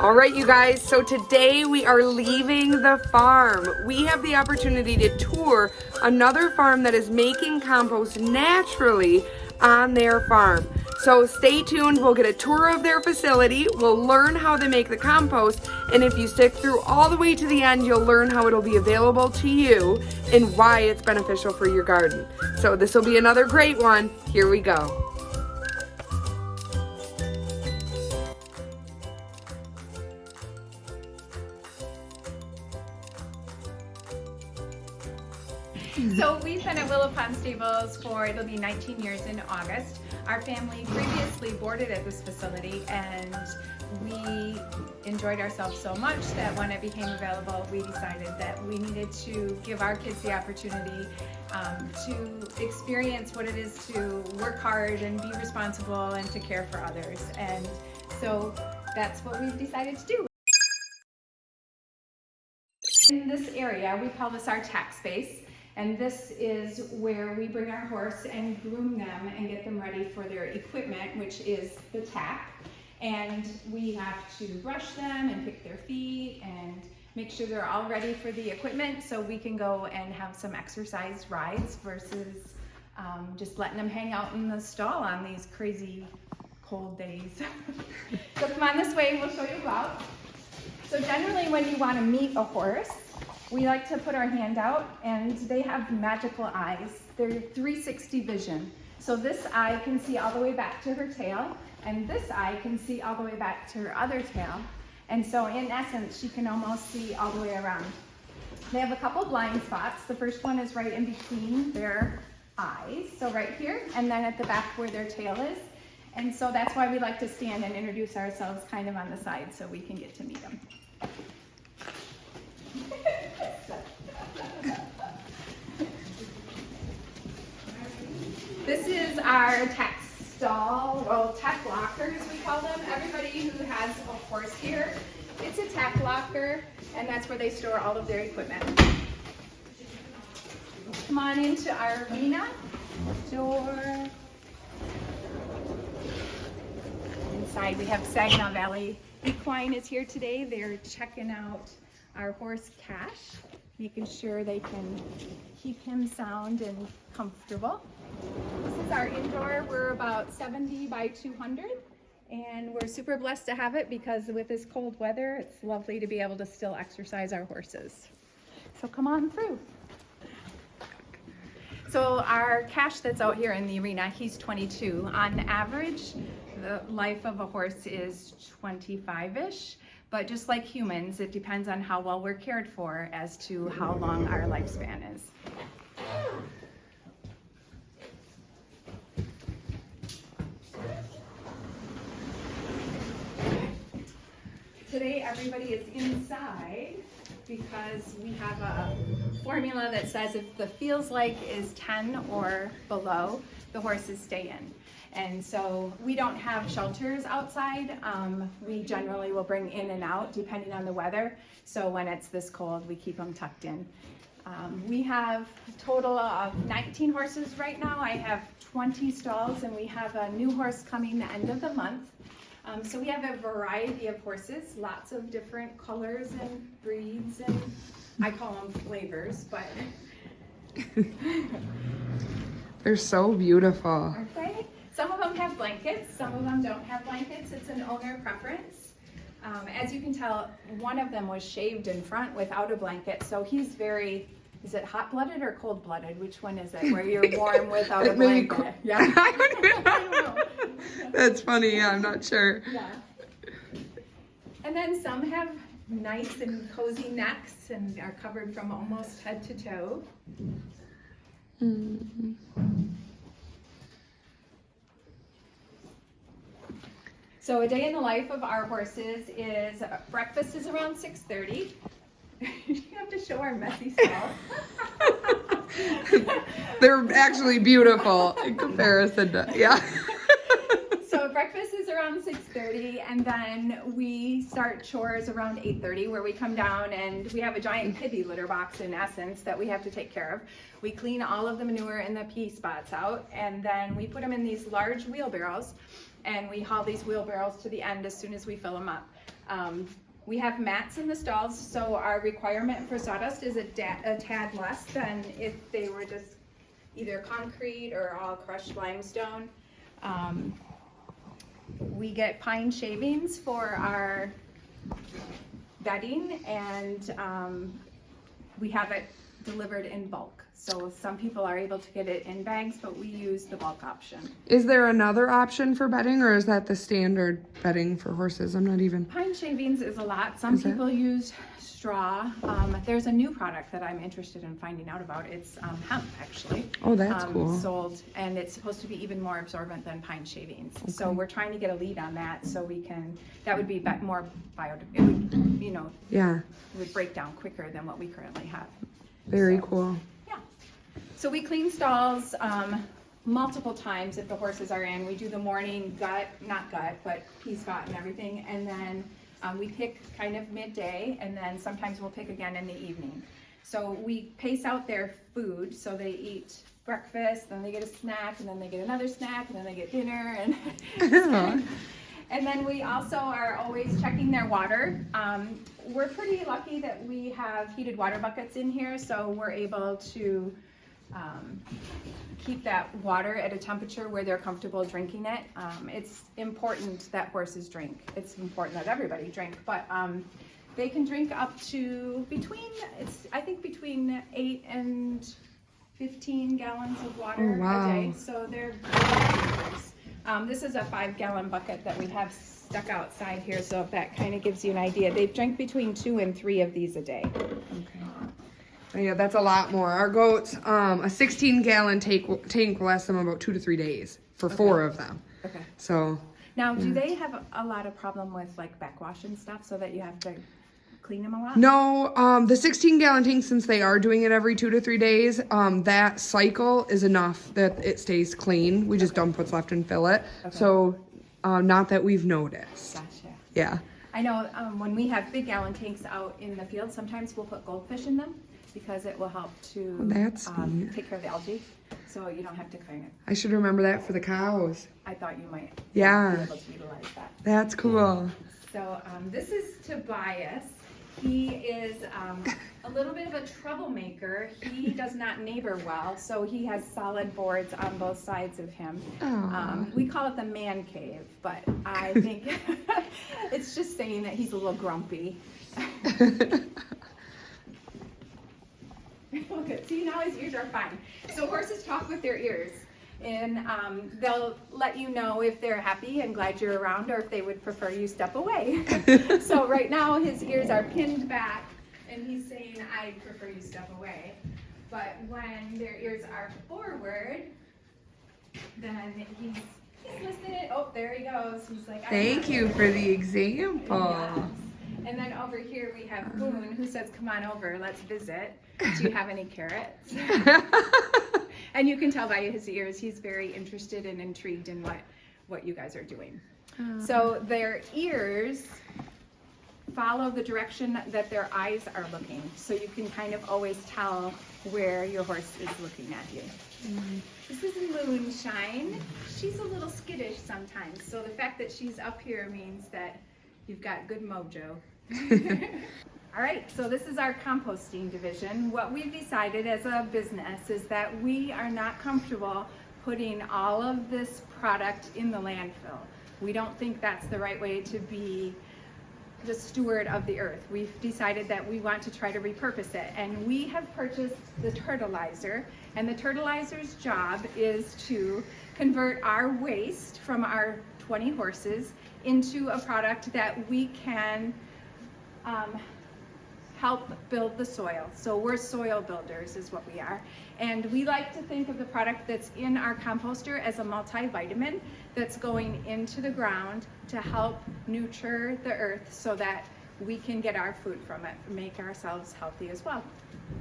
All right, you guys, so today we are leaving the farm. We have the opportunity to tour another farm that is making compost naturally on their farm. So stay tuned, we'll get a tour of their facility, we'll learn how they make the compost, and if you stick through all the way to the end, you'll learn how it'll be available to you and why it's beneficial for your garden. So this will be another great one. Here we go. So we've been at Willow Pond Stables it'll be 19 years in August. Our family previously boarded at this facility and we enjoyed ourselves so much that when it became available, we decided that we needed to give our kids the opportunity to experience what it is to work hard and be responsible and to care for others. And so that's what we've decided to do. In this area, we call this our tack space. And this is where we bring our horse and groom them and get them ready for their equipment, which is the tack. And we have to brush them and pick their feet and make sure they're all ready for the equipment so we can go and have some exercise rides versus just letting them hang out in the stall on these crazy cold days. So come on this way, we'll show you about. So generally when you want to meet a horse, we like to put our hand out and they have magical eyes. They're 360 vision. So this eye can see all the way back to her tail and this eye can see all the way back to her other tail. And so in essence, she can almost see all the way around. They have a couple blind spots. The first one is right in between their eyes. So right here and then at the back where their tail is. And so that's why we like to stand and introduce ourselves kind of on the side so we can get to meet them. This is our tack stall, well, tack lockers we call them. Everybody who has a horse here, it's a tack locker, and that's where they store all of their equipment. Come on into our arena door. Inside we have Saginaw Valley Equine is here today. They're checking out our horse Cash, making sure they can keep him sound and comfortable. This is our indoor. We're about 70 by 200 and we're super blessed to have it because with this cold weather, it's lovely to be able to still exercise our horses. So come on through. So our Cash that's out here in the arena, he's 22. On average, the life of a horse is 25-ish. But just like humans, it depends on how well we're cared for as to how long our lifespan is. Today everybody is inside because we have a formula that says if the feels like is 10 or below, the horses stay in. And so we don't have shelters outside. We generally will bring in and out depending on the weather. So when it's this cold, we keep them tucked in. We have a total of 19 horses right now. I have 20 stalls and we have a new horse coming the end of the month. So we have a variety of horses, lots of different colors and breeds and I call them flavors, but They're so beautiful. Aren't they? Some of them have blankets, some of them don't have blankets. It's an owner preference. As you can tell, one of them was shaved in front without a blanket, so he's very, is it hot-blooded or cold-blooded? Which one is it, where you're warm without a blanket? Yeah. I don't know. That's funny, yeah, I'm not sure. Yeah. And then some have nice and cozy necks and are covered from almost head to toe. Mm-hmm. So a day in the life of our horses is, breakfast is around 6:30. You have to show our messy stalls. They're actually beautiful in comparison to, yeah. So breakfast is around 6:30 and then we start chores around 8:30 where we come down and we have a giant kitty litter box in essence that we have to take care of. We clean all of the manure and the pee spots out and then we put them in these large wheelbarrows and we haul these wheelbarrows to the end as soon as we fill them up. We have mats in the stalls, so our requirement for sawdust is a tad less than if they were just either concrete or all crushed limestone. We get pine shavings for our bedding, and we have it delivered in bulk. So some people are able to get it in bags, but we use the bulk option. Is there another option for bedding, or is that the standard bedding for horses? I'm not even... Pine shavings is a lot. Some people use straw. There's a new product that I'm interested in finding out about. It's hemp, actually. Oh, that's cool. Sold, and it's supposed to be even more absorbent than pine shavings. Okay. So we're trying to get a lead on that, so we can, that would be more it would, you know, yeah, it would break down quicker than what we currently have. Very cool. Yeah. So we clean stalls multiple times if the horses are in. We do the morning not gut, but pea spot and everything, and then we pick kind of midday, and then sometimes we'll pick again in the evening. So we pace out their food, so they eat breakfast, then they get a snack, and then they get another snack, and then they get dinner, and and then we also are always checking their water. We're pretty lucky that we have heated water buckets in here, so we're able to keep that water at a temperature where they're comfortable drinking it. It's important that horses drink. It's important that everybody drink, but they can drink up to between 8 and 15 gallons of water a day. So they're good drinkers. This is a 5-gallon bucket that we have stuck outside here, so if that kind of gives you an idea. They drink between 2 and 3 of these a day. Okay. Yeah, that's a lot more. Our goats, a 16-gallon tank will last them about 2 to 3 days for 4 of them. Okay. So. Now, do they have a lot of problem with like backwash and stuff, so that you have to clean them a lot? No, the 16-gallon tank, since they are doing it every 2 to 3 days, that cycle is enough that it stays clean. We just dump what's left and fill it. Okay. So, not that we've noticed. Gotcha. Yeah. I know when we have big gallon tanks out in the field, sometimes we'll put goldfish in them because it will help to take care of the algae, so you don't have to clean it. I should remember that for the cows. I thought you might be able to utilize that. That's cool. So this is Tobias. He is a little bit of a troublemaker. He does not neighbor well, so he has solid boards on both sides of him. We call it the man cave, but I think it's just saying that he's a little grumpy. Look at, see, now his ears are fine. So horses talk with their ears, and they'll let you know if they're happy and glad you're around, or if they would prefer you step away. So right now his ears are pinned back, and he's saying, I prefer you step away. But when their ears are forward, then he's listening. Oh, there he goes. He's like, thank you for the example. Yes. And then over here we have Boone, who says, come on over, let's visit. Do you have any carrots? And you can tell by his ears, he's very interested and intrigued in what you guys are doing. So their ears follow the direction that their eyes are looking. So you can kind of always tell where your horse is looking at you. This is Moonshine. She's a little skittish sometimes. So the fact that she's up here means that you've got good mojo. All right, so this is our composting division. What we've decided as a business is that we are not comfortable putting all of this product in the landfill. We don't think that's the right way to be the steward of the earth. We've decided that we want to try to repurpose it, and we have purchased the turtleizer, and the turtleizer's job is to convert our waste from our 20 horses into a product that we can help build the soil. So we're soil builders is what we are. And we like to think of the product that's in our composter as a multivitamin that's going into the ground to help nurture the earth so that we can get our food from it, make ourselves healthy as well.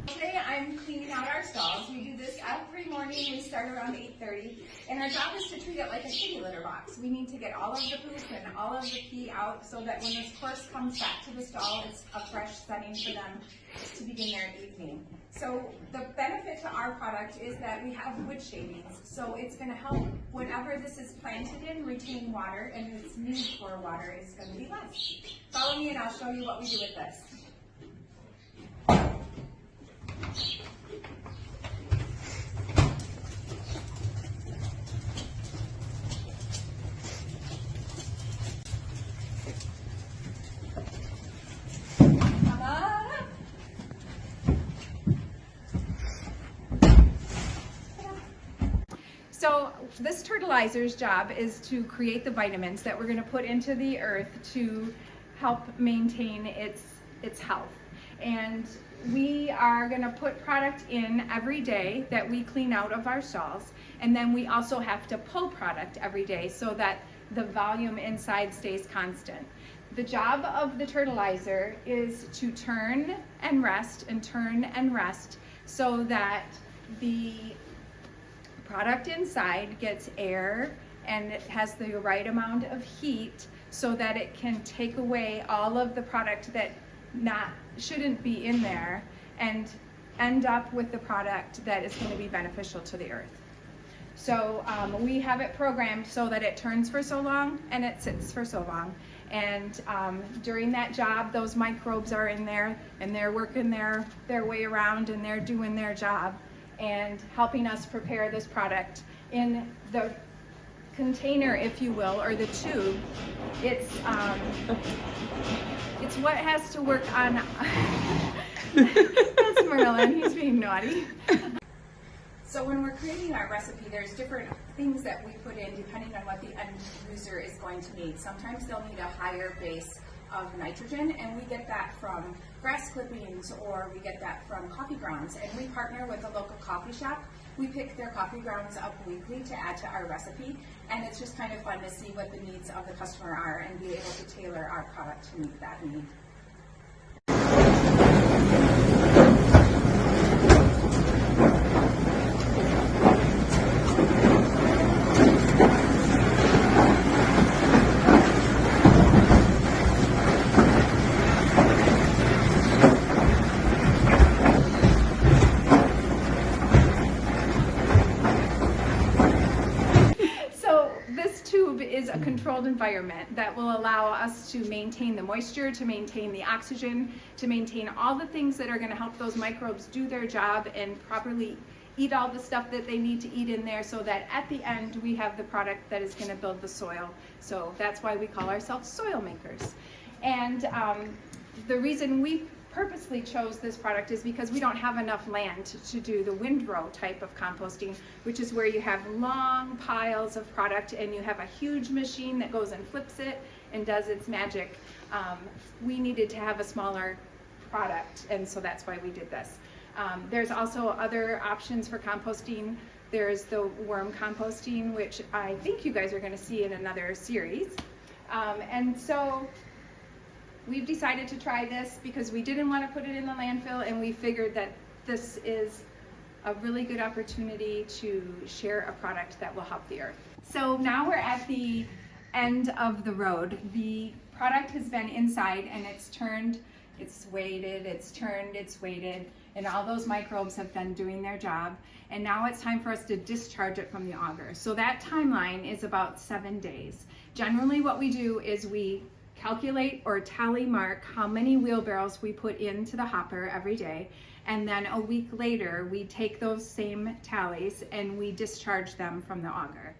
Today I'm cleaning out our stalls. We do this every morning. We start around 8:30, and our job is to treat it like a kitty litter box. We need to get all of the poop and all of the pee out so that when this horse comes back to the stall, it's a fresh setting for them to begin their evening. So the benefit to our product is that we have wood shavings, so it's going to help whatever this is planted in retain water, and its need for water is going to be less. Follow me and I'll show you what we do with this. So this turtleizer's job is to create the vitamins that we're going to put into the earth to help maintain its health. And we are going to put product in every day that we clean out of our stalls, and then we also have to pull product every day so that the volume inside stays constant. The job of the turtleizer is to turn and rest and turn and rest so that the product inside gets air and it has the right amount of heat so that it can take away all of the product that shouldn't be in there and end up with the product that is going to be beneficial to the earth. So we have it programmed so that it turns for so long and it sits for so long. And during that job, those microbes are in there and they're working their way around and they're doing their job and helping us prepare this product in the container, if you will, or the tube. It's what has to work on. That's Merlin, he's being naughty. So when we're creating our recipe, there's different things that we put in depending on what the end user is going to need. Sometimes they'll need a higher base of nitrogen, and we get that from grass clippings or we get that from coffee grounds. And we partner with a local coffee shop. We pick their coffee grounds up weekly to add to our recipe, and it's just kind of fun to see what the needs of the customer are and be able to tailor our product to meet that need. Is a controlled environment that will allow us to maintain the moisture, to maintain the oxygen, to maintain all the things that are going to help those microbes do their job and properly eat all the stuff that they need to eat in there so that at the end we have the product that is going to build the soil. So that's why we call ourselves soil makers. And the reason we purposely chose this product is because we don't have enough land to do the windrow type of composting, which is where you have long piles of product and you have a huge machine that goes and flips it and does its magic. We needed to have a smaller product, and so that's why we did this. There's also other options for composting. There's the worm composting, which I think you guys are going to see in another series. And so we've decided to try this because we didn't want to put it in the landfill, and we figured that this is a really good opportunity to share a product that will help the earth. So now we're at the end of the road. The product has been inside and it's turned, it's weighted, it's turned, it's weighted, and all those microbes have been doing their job. And now it's time for us to discharge it from the auger. So that timeline is about 7 days. Generally what we do is we calculate or tally mark how many wheelbarrows we put into the hopper every day, and then a week later we take those same tallies and we discharge them from the auger.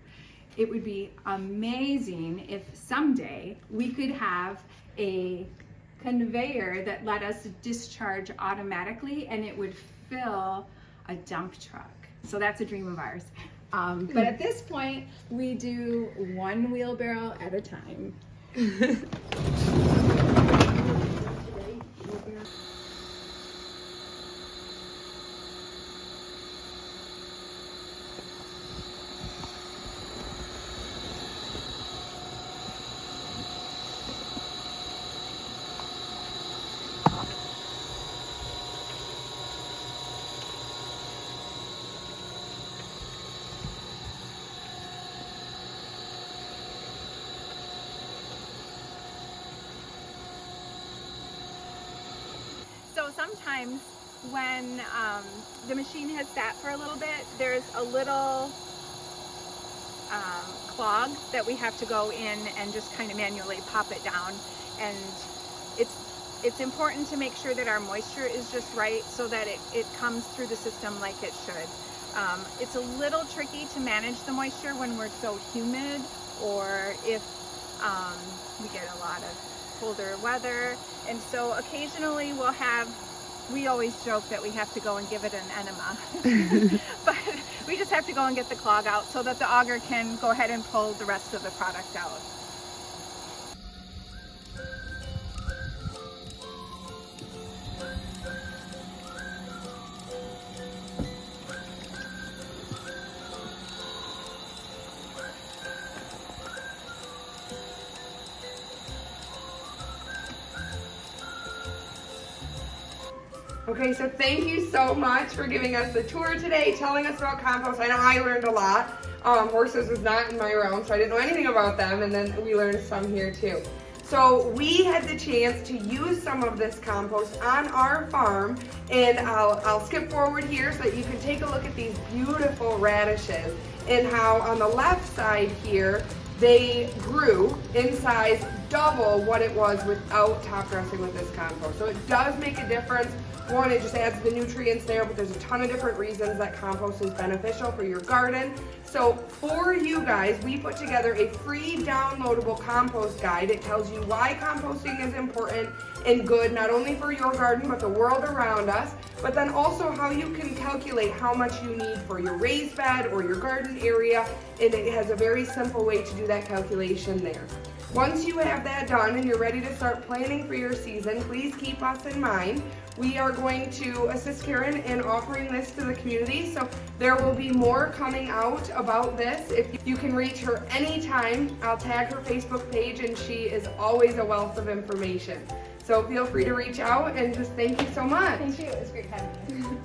It would be amazing if someday we could have a conveyor that let us discharge automatically and it would fill a dump truck. So that's a dream of ours. But at this point we do one wheelbarrow at a time. sometimes when the machine has sat for a little bit, there's a little clog that we have to go in and just kind of manually pop it down. And it's important to make sure that our moisture is just right so that it comes through the system like it should. It's a little tricky to manage the moisture when we're so humid, or if we get a lot of colder weather. And so occasionally we always joke that we have to go and give it an enema. But we just have to go and get the clog out so that the auger can go ahead and pull the rest of the product out. Okay, so thank you so much for giving us the tour today, telling us about compost. I know I learned a lot. Horses was not in my realm, so I didn't know anything about them, and then we learned some here too. So we had the chance to use some of this compost on our farm, and I'll skip forward here so that you can take a look at these beautiful radishes and how on the left side here, they grew in size double what it was without top dressing with this compost. So it does make a difference. One, it just adds the nutrients there, but there's a ton of different reasons that compost is beneficial for your garden. So for you guys, we put together a free downloadable compost guide. It tells you why composting is important and good, not only for your garden, but the world around us, but then also how you can calculate how much you need for your raised bed or your garden area, and it has a very simple way to do that calculation there. Once you have that done and you're ready to start planning for your season, please keep us in mind. We are going to assist Karen in offering this to the community, so there will be more coming out about this. If you can reach her anytime, I'll tag her Facebook page, and she is always a wealth of information. So feel free to reach out, and just thank you so much. Thank you. It was great having you.